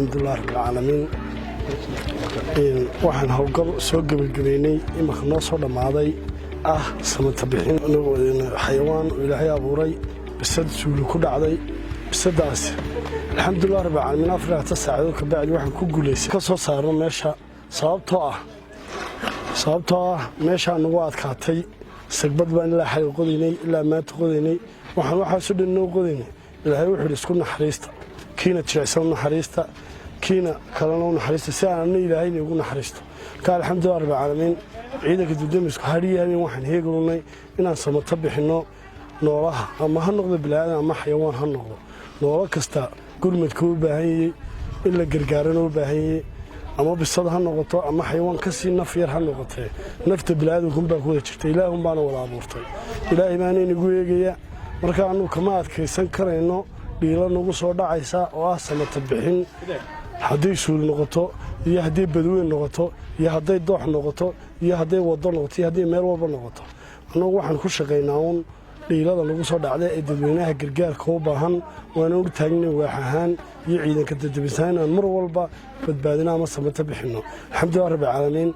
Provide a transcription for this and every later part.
alxamdulilah rabbilcaalamiin waxaan howlgal soo gebagabeynay imanka noo soo dhammaaday samata bixin xayawaan oo ilaahay abuuray bisad suuli ku dhacday bisadaas alxamdulilah rabbilcaalamiin 4 saacadood ka bacdi waxaan ku guulaystay ka soo saarno meesha sababtoo ah meeshaan nagu adkaatay sagbad baan ilaa xal qodaynay ilaa maanta qodaynay waxaasoo dhan noo qodaynay ilaahay wuxuu isku naxariista kiina jirecsan naxariista kiina kalena naxariista si aan ilaahayna ugu naxariisto ka alxamdulilah rabbilcaalamiin ciidanka dudamisku hadhiyaabeen waxaan heegalnay inaan samata bixino noolaha ama ha noqdo bilaadan ama xayawaan ha noqdo noolo kasta gurmadka u baahan yahay in la gargaarana u baahan yahay ama bisad ha noqoto ama xayawaan ka sii naf yar ha noqotee nafta bilaadankum baa ku wada jirta ilaahun baana wada abuurtay ilaahay baana inagu eegaya marka anuu kama adkaysan karayno dhiilo nagu soo dhacaysa oo samata bixin hadday suul noqoto iyo hadday badweyn noqoto iyo hadday doox noqoto iyo hadday wado noqoto iyo hadday meel walba noqoto annagu waxaan ku shaqaynaa uun dhiilada nagu soo dhacday ee dadweynaha gargaarka u baahan waana u taagnay waax ahaan iyo ciidanka dadabisaan inaan mar walba badbaadino ama samata bixinno alxamdulilah rabbilcaalamiin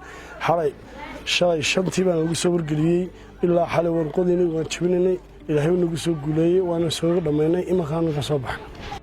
shalay 5tii baan lagu soo wargeliyey ilaa xalay waan qodaynay waan jabinaynay ilaahay nagu soo guuleeyey waana soo dhammaynay imankaana ka soo baxnay